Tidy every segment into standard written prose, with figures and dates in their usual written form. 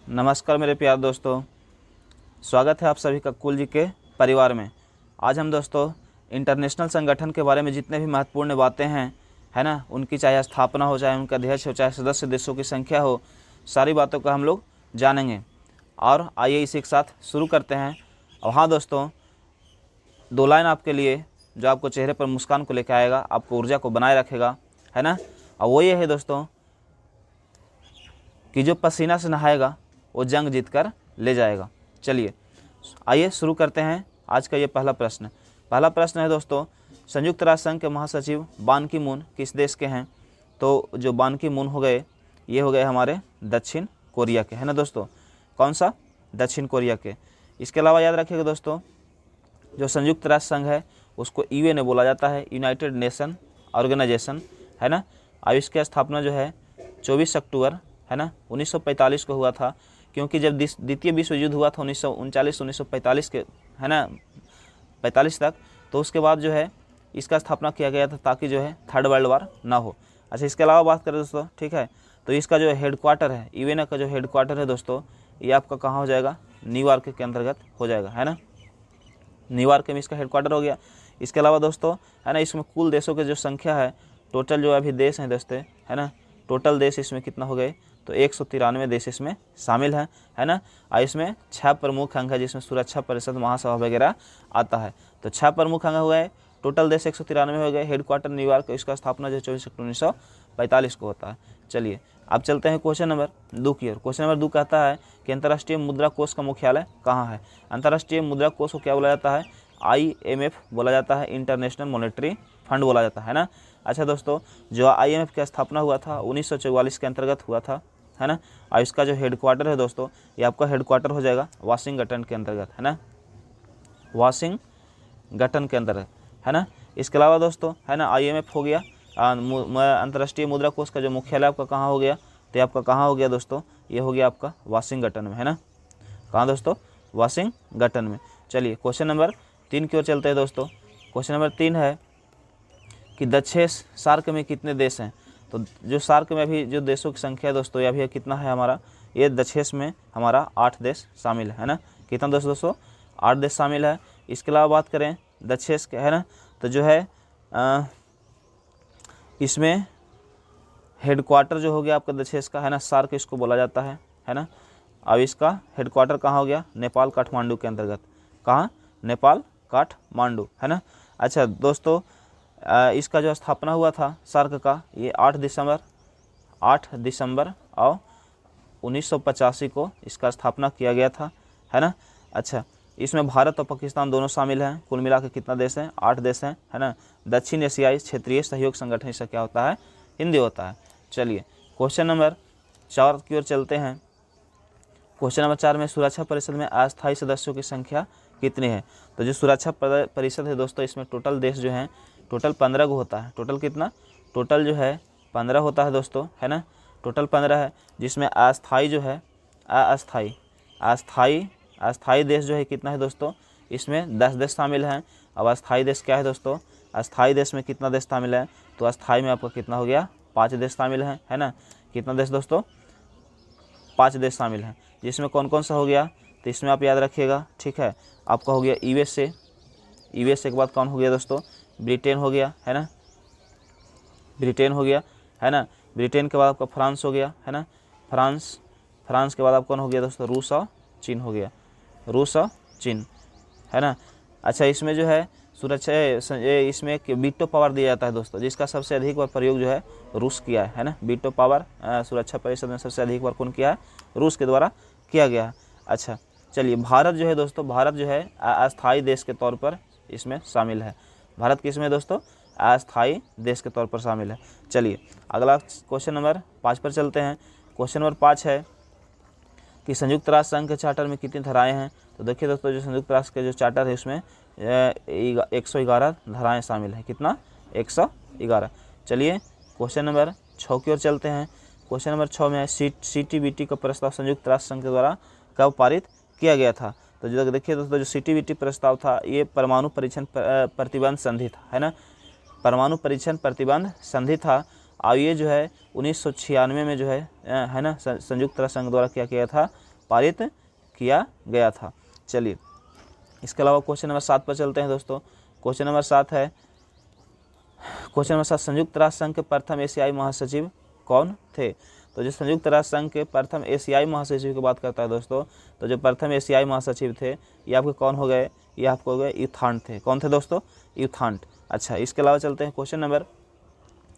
नमस्कार मेरे प्यारे दोस्तों, स्वागत है आप सभी का कुल जी के परिवार में। आज हम दोस्तों इंटरनेशनल संगठन के बारे में जितने भी महत्वपूर्ण बातें हैं, है ना, उनकी चाहे स्थापना हो, चाहे उनका अध्यक्ष हो, चाहे सदस्य देशों की संख्या हो, सारी बातों का हम लोग जानेंगे। और आइए इसी के साथ शुरू करते हैं। और हाँ दोस्तों, दो लाइन आपके लिए जो आपको चेहरे पर मुस्कान को लेकर आएगा, आपको ऊर्जा को बनाए रखेगा, है ना। और वो ये है दोस्तों कि जो पसीना से नहाएगा वो जंग जीत कर ले जाएगा। चलिए आइए शुरू करते हैं आज का ये पहला प्रश्न। पहला प्रश्न है दोस्तों, संयुक्त राष्ट्र संघ के महासचिव बान की मून किस देश के हैं? तो जो बान की मून हो गए, ये हो गए हमारे दक्षिण कोरिया के, है ना दोस्तों। कौन सा? दक्षिण कोरिया के। इसके अलावा याद रखिएगा दोस्तों, जो संयुक्त राष्ट्र संघ है उसको यूएन बोला जाता है, यूनाइटेड नेशन ऑर्गेनाइजेशन, है ना। और इसकी स्थापना जो है 24 अक्टूबर, है ना, 1945 को हुआ था। क्योंकि जब द्वितीय विश्व युद्ध हुआ था 1939-1945 के, है ना, 45 तक, तो उसके बाद जो है इसका स्थापना किया गया था ताकि जो है थर्ड वर्ल्ड वार ना हो। अच्छा, इसके अलावा बात करें दोस्तों, ठीक है, तो इसका जो हेडक्वार्टर है, यूएन का जो हेडक्वार्टर है दोस्तों, ये आपका कहाँ हो जाएगा? न्यूयॉर्क के अंतर्गत हो जाएगा, है ना। न्यूयॉर्क में इसका हेडक्वार्टर हो गया। इसके अलावा दोस्तों, है ना, इसमें कुल देशों की जो संख्या है, टोटल जो अभी देश हैं दोस्तों, है ना, टोटल देश इसमें कितना हो गए? तो 193 देश इसमें शामिल हैं, है ना। और इसमें 6 प्रमुख अंग है जिसमें सुरक्षा परिषद महासभा वगैरह आता है। तो 6 प्रमुख अंग हुए, टोटल देश 193 हो गए। हेडक्वार्टर न्यूयॉर्क, इसका स्थापना जो 24 अक्टूबर 1945 को होता है। चलिए अब चलते हैं क्वेश्चन नंबर 2 की ओर। क्वेश्चन नंबर 2 कहता है कि अंतर्राष्ट्रीय मुद्रा कोष का मुख्यालय कहाँ है? अंतर्राष्ट्रीय मुद्रा कोष को क्या बोला जाता है? IMF बोला जाता है, इंटरनेशनल मॉनेटरी फंड बोला जाता है ना। अच्छा दोस्तों, जो IMF की स्थापना हुआ था 1944 के अंतर्गत हुआ था, है ना। और इसका जो हेडक्वार्टर है दोस्तों, ये आपका हेडक्वार्टर हो जाएगा वाशिंगटन के अंतर्गत, है ना, वाशिंगटन के अंतर्गत, है ना। इसके अलावा दोस्तों, है ना, IMF हो गया, अंतर्राष्ट्रीय मुद्रा कोष का जो मुख्यालय आपका कहाँ हो गया? तो आपका कहाँ हो गया दोस्तों? ये हो गया आपका वाशिंगटन में, है ना। कहाँ दोस्तों? वाशिंगटन में। चलिए क्वेश्चन नंबर 3 की ओर चलते हैं दोस्तों। क्वेश्चन नंबर 3 है कि दक्षिण सार्क में कितने देश हैं? तो जो सार्क में अभी जो देशों की संख्या है दोस्तों, ये अभी कितना है हमारा? ये दक्षिण में हमारा 8 देश शामिल है ना। कितना दोस्तों? 8 देश शामिल है। इसके अलावा बात करें दक्षिण के, है ना, तो जो है इसमें हेडक्वार्टर जो हो गया आपका दक्षिण का, है ना, सार्क इसको बोला जाता है ना। अब इसका हेडक्वार्टर कहाँ हो गया? नेपाल काठमांडू के अंतर्गत। कहाँ? नेपाल काठमांडू, है ना। अच्छा दोस्तों, इसका जो स्थापना हुआ था सार्क का, ये 8 दिसंबर और 1985 को इसका स्थापना किया गया था, है ना। अच्छा, इसमें भारत और पाकिस्तान दोनों शामिल हैं। कुल मिला के कितना देश हैं? 8 देश हैं, है ना। दक्षिण एशियाई क्षेत्रीय सहयोग संगठन, इसका क्या होता है? हिंदी होता है। चलिए क्वेश्चन नंबर 4 की ओर चलते हैं। क्वेश्चन नंबर 4 में सुरक्षा परिषद में अस्थायी सदस्यों की संख्या कितनी है? तो जो सुरक्षा परिषद है दोस्तों, इसमें टोटल देश जो हैं, टोटल 15 को होता है। टोटल कितना? टोटल जो है 15 होता है दोस्तों, है ना। टोटल 15 है, जिसमें अस्थाई जो है, अस्थाई देश जो है कितना है दोस्तों? इसमें 10 देश शामिल हैं। अब अस्थाई देश क्या है दोस्तों? अस्थाई देश में कितना देश शामिल है? तो अस्थाई में आपका कितना हो गया? 5 देश शामिल हैं, है ना। कितना देश दोस्तों? 5 देश शामिल हैं। जिसमें कौन कौन सा हो गया? तो इसमें आप याद रखिएगा, ठीक है, आपका हो गया USA के बाद कौन हो गया दोस्तों? ब्रिटेन हो गया, है ना, ब्रिटेन हो गया, है ना। ब्रिटेन के बाद आपका फ्रांस हो गया, है ना, फ्रांस के बाद आप कौन हो गया दोस्तों? रूस और चीन हो गया, रूस और चीन, है ना। अच्छा, इसमें जो है सुरक्षा, इसमें एक वीटो पावर दिया जाता है दोस्तों, जिसका सबसे अधिक बार प्रयोग जो है रूस किया है ना। वीटो पावर सुरक्षा परिषद में सबसे अधिक बार कौन किया है? रूस के द्वारा किया गया है। अच्छा चलिए, भारत जो है दोस्तों, भारत जो है अस्थायी देश के तौर पर इसमें शामिल है। भारत किस में दोस्तों? अस्थायी देश के तौर पर शामिल है। चलिए अगला क्वेश्चन नंबर 5 पर चलते हैं। क्वेश्चन नंबर 5 है कि संयुक्त राष्ट्र संघ के चार्टर में कितनी धाराएं हैं? तो देखिए दोस्तों, जो संयुक्त राष्ट्र के जो चार्टर है उसमें 111 धाराएं शामिल हैं। कितना? 111। चलिए क्वेश्चन नंबर 6 की ओर चलते हैं। क्वेश्चन नंबर 6 में CTBT का प्रस्ताव संयुक्त राष्ट्र संघ के द्वारा कब पारित किया गया था? तो जो देखिए दोस्तों, जो CTBT प्रस्ताव था, ये परमाणु परीक्षण प्रतिबंध संधि था, है ना, परमाणु परीक्षण प्रतिबंध संधि था। और ये जो है 1996 में जो है ना, संयुक्त राष्ट्र संघ द्वारा क्या किया था? पारित किया गया था। चलिए इसके अलावा क्वेश्चन नंबर 7 पर चलते हैं दोस्तों। क्वेश्चन नंबर 7 है, क्वेश्चन नंबर 7, संयुक्त राष्ट्र संघ के प्रथम एशियाई महासचिव कौन थे? तो जो संयुक्त राष्ट्र संघ के प्रथम एशियाई महासचिव की बात करता है दोस्तों, तो जो प्रथम एशियाई महासचिव थे ये आपके कौन हो गए? ये आपको हो गए यूथांड थे। कौन थे दोस्तों? यूथांड। अच्छा इसके अलावा चलते हैं क्वेश्चन नंबर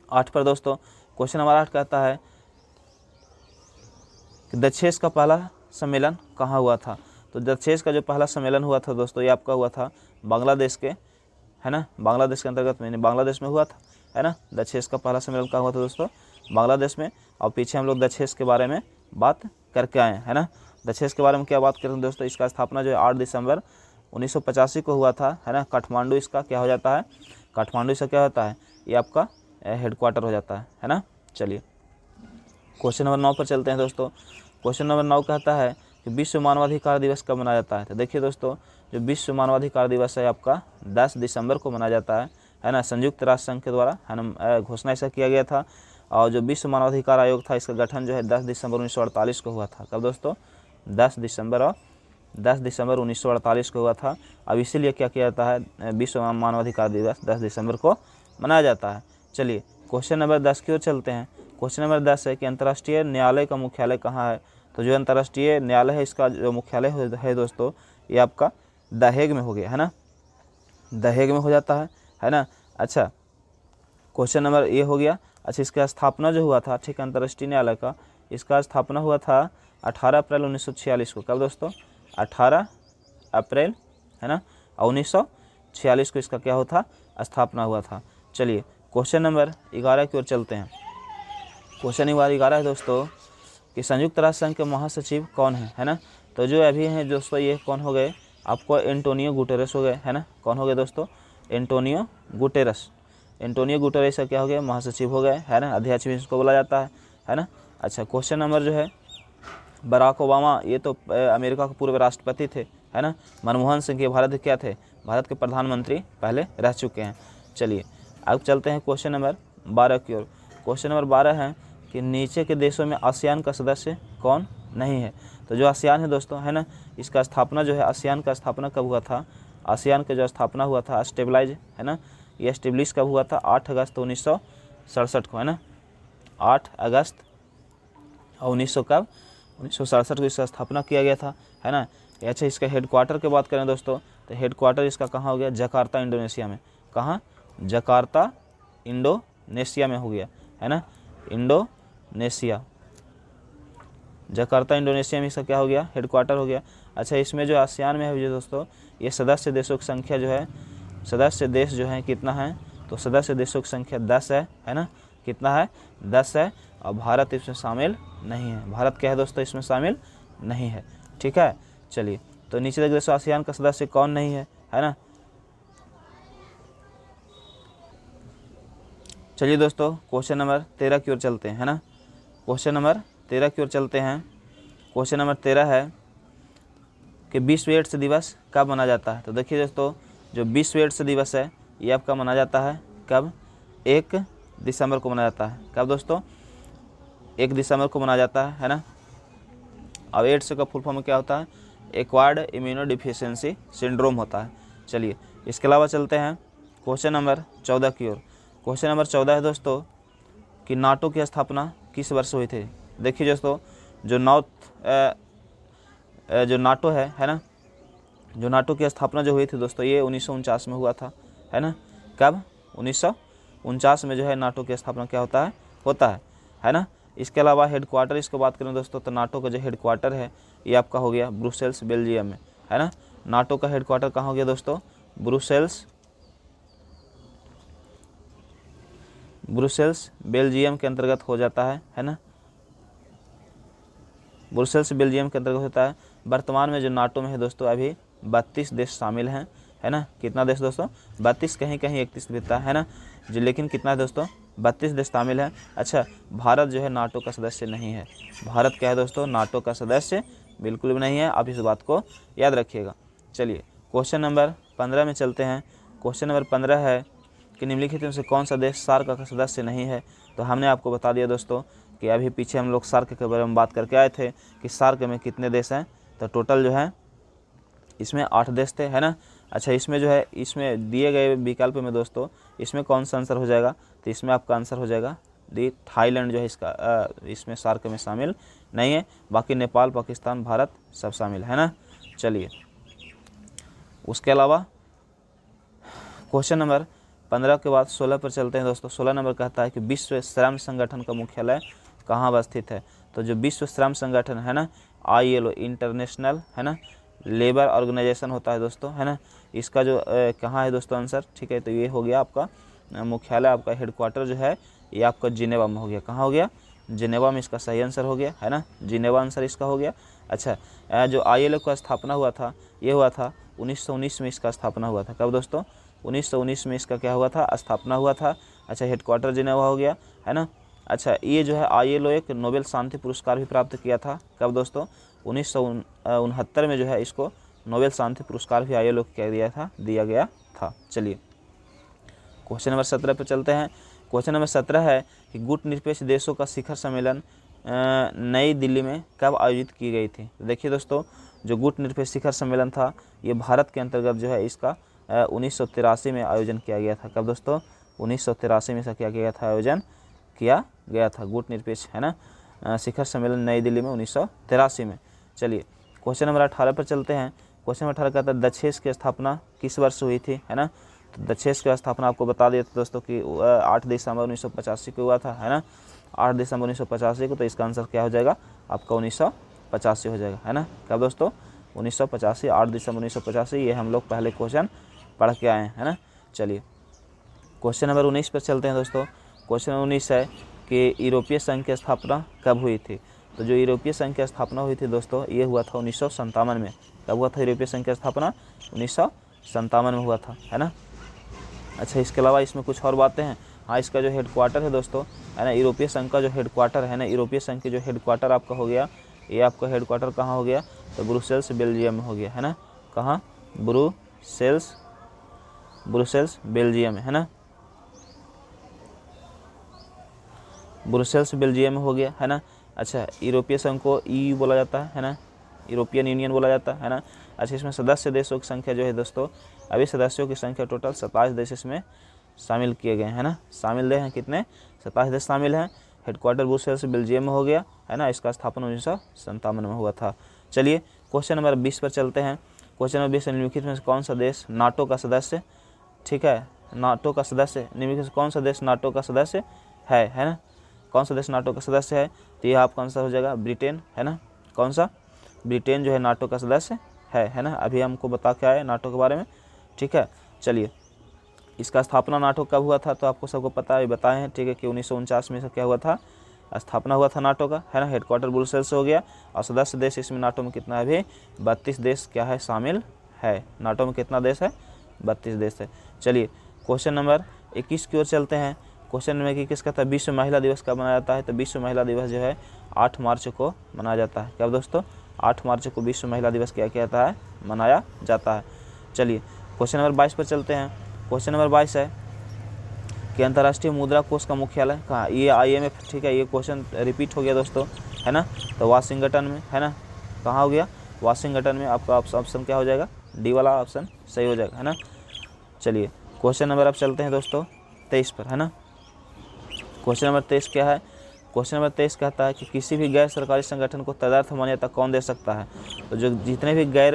8 पर दोस्तों। क्वेश्चन नंबर 8 कहता है कि दक्षेस का पहला सम्मेलन कहाँ हुआ था? तो दक्षेस का जो पहला सम्मेलन हुआ था दोस्तों ये आपका हुआ था बांग्लादेश के, है ना, बांग्लादेश के अंतर्गत में, बांग्लादेश में हुआ था, है ना। दक्षेस का पहला सम्मेलन कहाँ हुआ था दोस्तों? बांग्लादेश में। और पीछे हम लोग दक्षेस के बारे में बात करके आए हैं, है ना। दक्षेस के बारे में क्या बात करें दोस्तों? इसका स्थापना जो है 8 दिसंबर 1985 को हुआ था, है ना। काठमांडू इसका क्या हो जाता है? काठमांडू इसका क्या होता है? ये आपका हेडक्वार्टर हो जाता है ना। चलिए क्वेश्चन नंबर 9 पर चलते हैं दोस्तों। क्वेश्चन नंबर 9 कहता है कि विश्व मानवाधिकार दिवस कब मनाया जाता है? तो देखिए दोस्तों, जो विश्व मानवाधिकार दिवस है आपका 10 दिसंबर को मनाया जाता है ना। संयुक्त राष्ट्र संघ के द्वारा, है ना, घोषणा ऐसा किया गया था। और जो विश्व मानवाधिकार आयोग था इसका गठन जो है 10 दिसंबर 1948 को हुआ था। कब दोस्तों? 10 दिसंबर 1948 को हुआ था। अब इसीलिए क्या किया जाता है? विश्व मानवाधिकार दिवस 10 दिसंबर को मनाया जाता है। चलिए क्वेश्चन नंबर 10 की ओर चलते हैं। क्वेश्चन नंबर 10 है कि अंतर्राष्ट्रीय न्यायालय का मुख्यालय कहाँ है? तो जो अंतर्राष्ट्रीय न्यायालय है इसका जो मुख्यालय है दोस्तों ये आपका द हेग में हो गया, है ना। द हेग में हो जाता है ना। अच्छा क्वेश्चन नंबर ये हो गया। अच्छा इसका स्थापना जो हुआ था, ठीक, अंतर्राष्ट्रीय न्यायालय का, इसका स्थापना हुआ था 18 अप्रैल 1946 को। कब दोस्तों? 18 अप्रैल, है ना, 1946 को इसका क्या होता? स्थापना हुआ था। चलिए क्वेश्चन नंबर 11 की ओर चलते हैं। क्वेश्चन नंबर 11 है दोस्तों कि संयुक्त राष्ट्र संघ के महासचिव कौन है ना। तो जो अभी हैं दोस्तों ये कौन हो गए? आपको एंटोनियो गुटेरेस हो गए, है ना। कौन हो गए दोस्तों? Antonio Guterres. एंटोनियो गुटेरेस का क्या हो गया? महासचिव हो गए, है ना। अध्यक्ष भी इसको बोला जाता है ना। अच्छा क्वेश्चन नंबर जो है, बराक ओबामा ये तो अमेरिका के पूर्व राष्ट्रपति थे, है ना। मनमोहन सिंह के भारत के क्या थे? भारत के प्रधानमंत्री पहले रह चुके हैं। चलिए अब चलते हैं क्वेश्चन नंबर 12 की ओर। क्वेश्चन नंबर 12 है कि नीचे के देशों में आसियान का सदस्य कौन नहीं है? तो जो आसियान है दोस्तों, है ना, इसका स्थापना जो है, आसियान का स्थापना कब हुआ था? आसियान का जो स्थापना हुआ था, स्टेबलाइज, है ना, ये स्टेब्लिश कब हुआ था? 8 अगस्त 1967 को, है ना। 8 अगस्त 1967 को इसका स्थापना किया गया था, है ना। अच्छा इसका हेडक्वार्टर की बात करें दोस्तों, तो हेडक्वार्टर इसका कहाँ हो गया? जकार्ता इंडोनेशिया में। कहाँ? जकार्ता इंडोनेशिया में हो गया, है ना। इंडोनेशिया, जकार्ता इंडोनेशिया में इसका क्या हो गया? हेडक्वार्टर हो गया। अच्छा इसमें जो आसियान में है जो दोस्तों, ये सदस्य देशों की संख्या जो है, सदस्य देश जो है कितना है? तो सदस्य देशों की संख्या 10 है ना। कितना है? 10 है। और भारत इसमें शामिल नहीं है। भारत क्या है दोस्तों? इसमें शामिल नहीं है, ठीक है। चलिए तो नीचे देख दोस्तों आसियान का सदस्य कौन नहीं है ना। चलिए दोस्तों क्वेश्चन नंबर 13 की ओर चलते हैं, है ना। क्वेश्चन नंबर 13 की ओर चलते हैं। क्वेश्चन नंबर 13 है कि विश्व एड्स दिवस कब मनाया जाता है? तो देखिए दोस्तों, जो विश्व एड्स दिवस है ये आपका मनाया जाता है कब? 1 दिसंबर को मनाया जाता है। कब दोस्तों? 1 दिसंबर को मनाया जाता है ना। अब एड्स का फुल फॉर्म क्या होता है? एक्वायर्ड इम्यूनोडिफिशियंसी सिंड्रोम होता है। चलिए इसके अलावा चलते हैं क्वेश्चन नंबर 14 की ओर। क्वेश्चन नंबर 14 है दोस्तों कि नाटो की स्थापना किस वर्ष हुई थी? देखिए दोस्तों, जो जो नाटो है ना, जो नाटो की स्थापना जो हुई थी दोस्तों ये 1949 में हुआ था, है ना। कब? 1949 में जो है नाटो की स्थापना क्या होता है ना। इसके अलावा हेडक्वार्टर इसको बात करें दोस्तों, तो नाटो का जो हेडक्वार्टर है ये आपका हो गया ब्रुसेल्स बेल्जियम में, है ना। नाटो का हेडक्वार्टर कहाँ हो गया दोस्तों? ब्रुसेल्स बेल्जियम के अंतर्गत हो जाता है ना। ब्रुसेल्स बेल्जियम के अंतर्गत होता है। वर्तमान में जो नाटो में है दोस्तों अभी 32 देश शामिल हैं, है ना। कितना देश दोस्तों? 32, कहीं कहीं 31 देता है ना जो, लेकिन कितना है दोस्तों? 32 देश शामिल हैं। अच्छा भारत जो है नाटो का सदस्य नहीं है। भारत क्या है दोस्तों? नाटो का सदस्य बिल्कुल भी नहीं है। आप इस बात को याद रखिएगा। चलिए क्वेश्चन नंबर 15 में चलते हैं। क्वेश्चन नंबर 15 है कि निम्नलिखित में से कौन सा देश सार्क का सदस्य नहीं है? तो हमने आपको बता दिया दोस्तों, कि अभी पीछे हम लोग सार्क के बारे में बात करके आए थे कि सार्क में कितने देश हैं, तो टोटल जो है इसमें 8 देश थे, है ना। अच्छा, इसमें जो है इसमें दिए गए विकल्प में दोस्तों इसमें कौन सा आंसर हो जाएगा, तो इसमें आपका आंसर हो जाएगा दी थाईलैंड जो है इसका इसमें सार्क में शामिल नहीं है। बाकी नेपाल, पाकिस्तान, भारत सब शामिल है ना। चलिए, उसके अलावा क्वेश्चन नंबर 15 के बाद 16 पर चलते हैं दोस्तों। 16 नंबर कहता है कि विश्व श्रम संगठन का मुख्यालय कहाँ अवस्थित है। तो जो विश्व श्रम संगठन है ना, ILO इंटरनेशनल है ना लेबर ऑर्गेनाइजेशन होता है दोस्तों, है ना। इसका जो कहाँ है दोस्तों आंसर, ठीक है, तो ये हो गया आपका मुख्यालय, आपका हेडक्वार्टर जो है ये आपका जिनेवा में हो गया। कहाँ हो गया, जिनेवा में इसका सही आंसर हो गया, है ना। जिनेवा आंसर इसका हो गया। अच्छा, जो ILO का स्थापना हुआ था ये हुआ था 1919 में इसका स्थापना हुआ था। कब दोस्तों, 1919 में इसका क्या हुआ था, स्थापना हुआ था। अच्छा, हेडक्वार्टर जिनेवा हो गया, है ना। अच्छा, ये जो है ILO एक नोबेल शांति पुरस्कार भी प्राप्त किया था। कब दोस्तों, 1969 में जो है इसको नोबेल शांति पुरस्कार भी ILO को क्या दिया गया था। चलिए, क्वेश्चन नंबर 17 पर चलते हैं। क्वेश्चन नंबर 17 है कि गुटनिरपेक्ष देशों का शिखर सम्मेलन नई दिल्ली में कब आयोजित की गई थी। तो देखिए दोस्तों, जो गुटनिरपेक्ष शिखर सम्मेलन था ये भारत के अंतर्गत जो है इसका 1983 में आयोजन किया गया था। कब दोस्तों, 1983 में इसका क्या किया था, आयोजन किया गया था गुटनिरपेक्ष, है ना, शिखर सम्मेलन नई दिल्ली में 1983 में। चलिए, क्वेश्चन नंबर 18 पर चलते हैं। क्वेश्चन नंबर 18 कहता है दक्षेस की स्थापना किस वर्ष हुई थी, है ना। तो दक्षेस की स्थापना आपको बता दिया था दोस्तों कि 8 दिसंबर 1985 को हुआ था, है ना। 8 दिसंबर 1985 को, तो इसका आंसर क्या हो जाएगा आपका 1985 हो जाएगा, है ना। कब दोस्तों, 1985, 8 दिसंबर 1985, ये हम लोग पहले क्वेश्चन पढ़ के आए हैं, है ना। चलिए, क्वेश्चन नंबर 19 पर चलते हैं दोस्तों। क्वेश्चन 19 है कि यूरोपीय संघ की स्थापना कब हुई थी। तो जो यूरोपीय संघ की स्थापना हुई थी दोस्तों ये हुआ था 1957 में। कब हुआ था यूरोपीय संघ की स्थापना, 1957 में हुआ था, है ना। अच्छा, इसके अलावा इसमें कुछ और बातें हैं। हाँ, इसका जो हेडक्वार्टर है दोस्तों, है ना, यूरोपीय संघ का जो हेडक्वार्टर है ना, यूरोपीय संघ के जो हेडक्वार्टर आपका हो गया, ये आपका हेडक्वार्टर कहाँ हो गया, तो ब्रुसेल्स बेल्जियम में हो गया, है ना। कहाँ, ब्रुसेल्स बेल्जियम में, है ना, ब्रुसेल्स बेल्जियम में हो गया, है ना। अच्छा, यूरोपीय संघ को EU बोला जाता है ना, यूरोपियन यूनियन बोला जाता है ना। अच्छा, इसमें सदस्य देशों की संख्या जो है दोस्तों, अभी सदस्यों की संख्या टोटल 27 देश इसमें शामिल किए गए हैं, है ना। शामिल देश हैं कितने, 27 देश शामिल हैं। हेडक्वार्टर ब्रुसेल्स बेल्जियम में हो गया, है ना। इसका स्थापना 1957 में हुआ था। चलिए, क्वेश्चन नंबर 20 पर चलते हैं। क्वेश्चन नंबर 20 निम्नलिखित में से कौन सा देश नाटो का सदस्य, ठीक है, नाटो का सदस्य, निम्नलिखित से कौन सा देश नाटो का सदस्य है ना। कौन सा देश नाटो का सदस्य है, तो यह आपका आंसर हो जाएगा ब्रिटेन, है ना। कौन सा, ब्रिटेन जो है नाटो का सदस्य है ना। अभी हमको बता के आए नाटो के बारे में, ठीक है। चलिए, इसका स्थापना नाटो कब हुआ था, तो आपको सबको पता है, बताए हैं, ठीक है, कि 1949 में से क्या हुआ था, स्थापना हुआ था नाटो का, है ना। हेडक्वार्टर ब्रुसेल्स हो गया, और सदस्य देश इसमें नाटो में कितना है, अभी 32 देश क्या है, शामिल है। नाटो में कितना देश है, 32 देश है। चलिए, क्वेश्चन नंबर 21 की ओर चलते हैं। क्वेश्चन नंबर 21 कहता है विश्व महिला दिवस कब मनाया जाता है। तो विश्व महिला दिवस जो है 8 मार्च को मनाया जाता है। कब दोस्तों, 8 मार्च को विश्व महिला दिवस क्या कहता है, मनाया जाता है। चलिए, क्वेश्चन नंबर 22 पर चलते हैं। क्वेश्चन नंबर 22 है कि अंतर्राष्ट्रीय मुद्रा कोष का मुख्यालय कहाँ, ये IMF, ठीक है, ये क्वेश्चन रिपीट हो गया दोस्तों, है ना। तो वाशिंगटन में, है ना। कहाँ हो गया, वाशिंगटन में। आपका ऑप्शन क्या हो जाएगा, डी वाला ऑप्शन सही हो जाएगा, है ना। चलिए, क्वेश्चन नंबर अब चलते हैं दोस्तों 23 पर, है ना। क्वेश्चन नंबर 23 क्या है, क्वेश्चन नंबर 23 कहता है कि किसी भी गैर सरकारी संगठन को तदर्थ मान्यता कौन दे सकता है। तो जो जितने भी गैर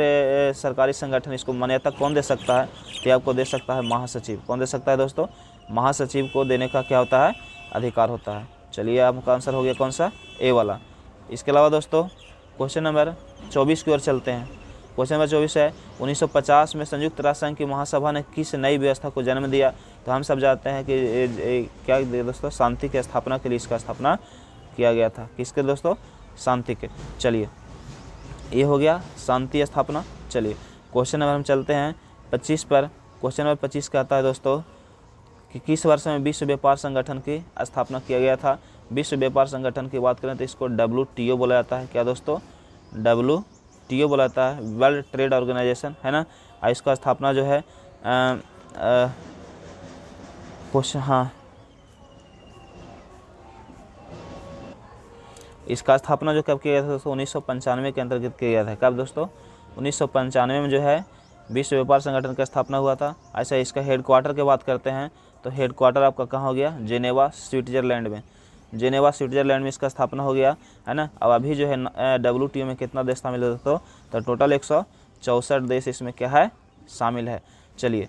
सरकारी संगठन इसको मान्यता कौन दे सकता है, तो आपको दे सकता है महासचिव। कौन दे सकता है दोस्तों, महासचिव को देने का क्या होता है, अधिकार होता है। चलिए, आपका आंसर हो गया कौन सा, ए वाला। इसके अलावा दोस्तों क्वेश्चन नंबर 24 की ओर चलते हैं। क्वेश्चन नंबर 24 है 1950 में संयुक्त राष्ट्र संघ की महासभा ने किस नई व्यवस्था को जन्म दिया। तो हम सब जानते हैं कि क्या दोस्तों, शांति की स्थापना के लिए इसका स्थापना किया गया था। किसके दोस्तों, शांति के। चलिए, ये हो गया शांति स्थापना। चलिए, क्वेश्चन नंबर हम चलते हैं 25 पर। क्वेश्चन नंबर 25 कहता है दोस्तों कि किस वर्ष में विश्व व्यापार संगठन की स्थापना किया गया था। विश्व व्यापार संगठन की बात करें तो इसको WTO बोला जाता है। क्या दोस्तों, WTO बोला जाता है, वर्ल्ड ट्रेड ऑर्गेनाइजेशन, है ना। इसका स्थापना जो है क्वेश्चन, हाँ इसका स्थापना जो कब किया गया था दोस्तों, 1995 के अंतर्गत किया गया था। कब दोस्तों, 1995 में जो है विश्व व्यापार संगठन का स्थापना हुआ था। ऐसा इसका हेडक्वार्टर की बात करते हैं तो हेडक्वार्टर आपका कहाँ हो गया, जेनेवा स्विट्जरलैंड में। जेनेवा स्विट्जरलैंड में इसका स्थापना हो गया है ना। अब अभी जो है WTO में कितना देश शामिल है दोस्तों, तो टोटल 164 देश इसमें क्या है, शामिल है। चलिए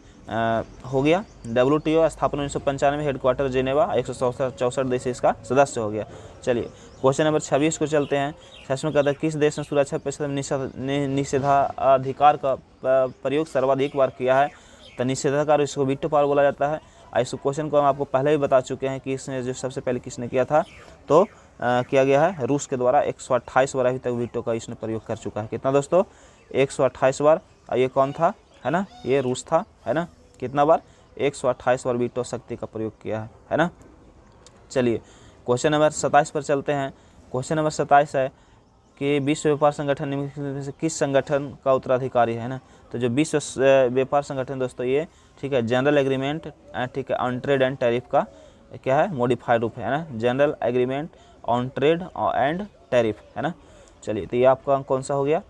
हो गया WTO स्थापना 1995 में, हेडक्वार्टर जेनेवा, 164 देश इसका सदस्य हो गया। चलिए क्वेश्चन नंबर 26 को चलते हैं। 26 में कहता है किस देश ने सुरक्षा परिषद में निषेधाधिकार का प्रयोग सर्वाधिक बार किया है। तो निषेधाधिकार इसको वीटो पावर बोला जाता है। इस क्वेश्चन को हम आपको पहले ही बता चुके हैं कि इसने जो सबसे पहले किसने किया था, तो किया गया है रूस के द्वारा। 128 बार अभी तक वीटो का इसने प्रयोग कर चुका है। कितना दोस्तों, 128 बार। और ये कौन था, है ना, ये रूस था, है ना। कितना बार, 128 बार वीटो शक्ति का प्रयोग किया है ना। चलिए क्वेश्चन नंबर 27 पर चलते हैं। क्वेश्चन नंबर 27 है कि विश्व व्यापार संगठन निम्नलिखित में से किस संगठन का उत्तराधिकारी है ना। तो जो विश्व व्यापार संगठन दोस्तों ये, ठीक है, जनरल एग्रीमेंट, ठीक है, ऑन ट्रेड एंड टैरिफ का क्या है, मॉडिफाइड रूप है ना, general agreement on trade and tariff, है ना। चलिए तो ये आपका कौन सा हो गया,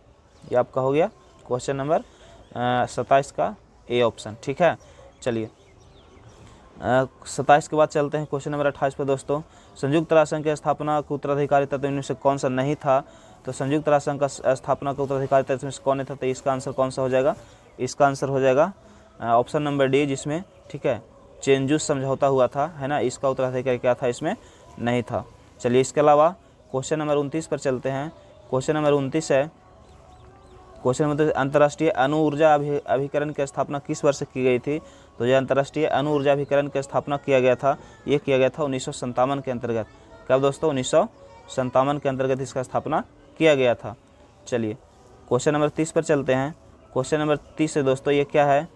ये आपका हो गया क्वेश्चन नंबर 27 का ए ऑप्शन, ठीक है। चलिए 27 के बाद चलते हैं क्वेश्चन नंबर 28 पर दोस्तों। संयुक्त राष्ट्र संघ की स्थापना का उत्तराधिकारी तत्व इनमें से कौन सा नहीं था। तो संयुक्त राष्ट्र संघ का स्थापना का उत्तराधिकारी तत्व में से कौन नहीं था, तो इसका आंसर कौन सा हो जाएगा, इसका आंसर हो जाएगा ऑप्शन नंबर डी, जिसमें, ठीक है, चेंजूस समझौता हुआ था, है ना। इसका उत्तराधिकारी क्या था, इसमें नहीं था। चलिए इसके अलावा क्वेश्चन नंबर 29 पर चलते हैं। क्वेश्चन नंबर 29 है, क्वेश्चन नंबर अंतर्राष्ट्रीय अणु ऊर्जा अभिकरण की स्थापना किस वर्ष की गई थी। तो यह अंतर्राष्ट्रीय अणु ऊर्जा अभिकरण की स्थापना किया गया था, ये किया गया था 1957 के अंतर्गत। कब दोस्तों, 1957 के अंतर्गत इसका स्थापना किया गया था। चलिए क्वेश्चन नंबर 30 पर चलते हैं। क्वेश्चन नंबर 30 है दोस्तों, ये क्या है,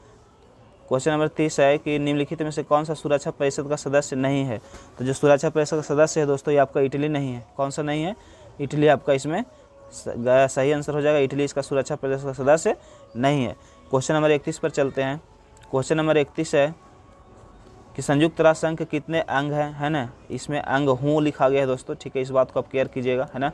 क्वेश्चन नंबर 30 है कि निम्नलिखित में से कौन सा सुरक्षा परिषद का सदस्य नहीं है। तो जो सुरक्षा परिषद का सदस्य है दोस्तों, ये आपका इटली नहीं है। कौन सा नहीं है, इटली आपका इसमें सही आंसर हो जाएगा। इटली इसका सुरक्षा परिषद का सदस्य नहीं है। क्वेश्चन नंबर 31 पर चलते हैं। क्वेश्चन नंबर 31 है कि संयुक्त राष्ट्र संघ के कितने अंग हैं, है ना। इसमें अंग हूँ लिखा गया है दोस्तों, ठीक है, इस बात को आप केयर कीजिएगा, है ना।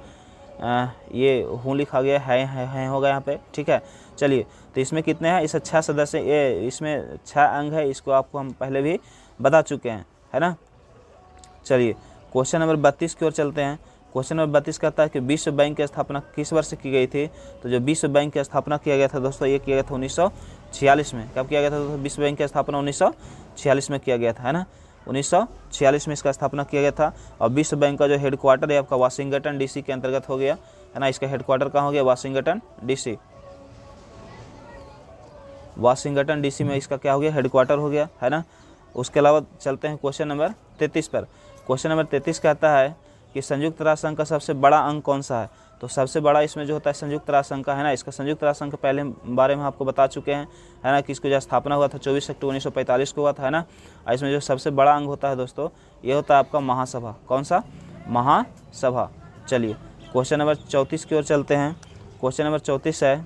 ये हूँ लिखा गया है होगा यहाँ पे, ठीक है। चलिए तो इसमें कितने हैं, इस 6 सदस्य, ये इसमें 6 अंग है, इसको आपको हम पहले भी बता चुके हैं, है ना। चलिए क्वेश्चन नंबर 32 की ओर चलते हैं। क्वेश्चन नंबर 32 कहता है कि विश्व बैंक की स्थापना किस वर्ष की गई थी। तो जो विश्व बैंक की स्थापना किया गया था दोस्तों, ये किया गया था 1946 में। कब किया गया था दोस्तों, विश्व बैंक की स्थापना 1946 में किया गया था, है ना। 1946 में इसका स्थापना किया गया था। और विश्व बैंक का जो हेडक्वार्टर है आपका वाशिंगटन DC के अंतर्गत हो गया, है ना। इसका हेडक्वार्टर कहाँ हो गया, वाशिंगटन DC। वाशिंगटन DC में इसका क्या हो गया, हेडक्वार्टर हो गया, है ना। उसके अलावा चलते हैं क्वेश्चन नंबर 33 पर। क्वेश्चन नंबर 33 कहता है कि संयुक्त राष्ट्र संघ का सबसे बड़ा अंग कौन सा है। तो सबसे बड़ा इसमें जो होता है संयुक्त राष्ट्र संघ का, है ना। इसका संयुक्त राष्ट्र संघ के पहले बारे में आपको बता चुके हैं, है ना, कि इसको जो स्थापना हुआ था 24 अक्टूबर 1945 को हुआ था, है ना। और इसमें जो सबसे बड़ा अंग होता है दोस्तों, ये होता है आपका महासभा। कौन सा, महासभा। चलिए क्वेश्चन नंबर 34 की ओर चलते हैं। क्वेश्चन नंबर 34 है,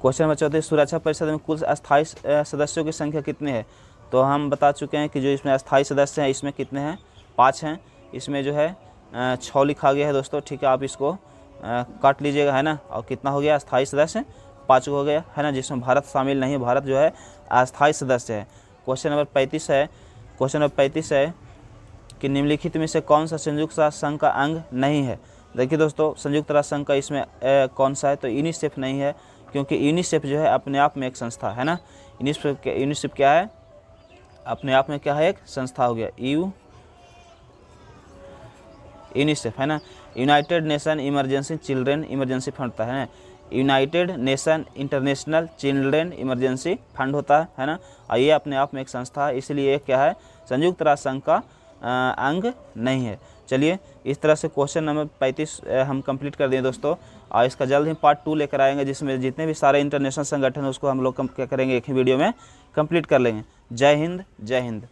क्वेश्चन नंबर 34, सुरक्षा परिषद में कुल अस्थायी सदस्यों की संख्या कितनी है। तो हम बता चुके हैं कि जो इसमें अस्थायी सदस्य हैं इसमें कितने हैं, 5 हैं। इसमें जो है 6 लिखा गया है दोस्तों, ठीक है, आप इसको काट लीजिएगा, है ना। और कितना हो गया, अस्थायी सदस्य 5 हो गया, है ना, जिसमें भारत शामिल नहीं है, भारत जो है अस्थायी सदस्य है। क्वेश्चन नंबर 35 है, क्वेश्चन नंबर 35 है कि निम्नलिखित में से कौन सा संयुक्त राष्ट्र संघ का अंग नहीं है। देखिए दोस्तों, संयुक्त राष्ट्र संघ का इसमें कौन सा है, तो यूनिसेफ नहीं है, क्योंकि यूनिसेफ जो है अपने आप में एक संस्था है ना। यूनिसेफ क्या है, अपने आप में क्या है, एक संस्था हो गया, यूनिसेफ, है ना। United nation emergency children emergency fund होता है ना। United nation international children emergency fund होता है ना। और ये अपने आप में एक संस्था है, इसलिए क्या है, संयुक्त राष्ट्र संघ का अंग नहीं है। चलिए इस तरह से क्वेश्चन नंबर 35 हम कंप्लीट कर दिए दोस्तों। और इसका जल्द ही पार्ट 2 लेकर आएंगे, जिसमें जितने भी सारे इंटरनेशनल संगठन है उसको हम लोग क्या करेंगे, एक ही वीडियो में कंप्लीट कर लेंगे। जय हिंद, जय हिंद।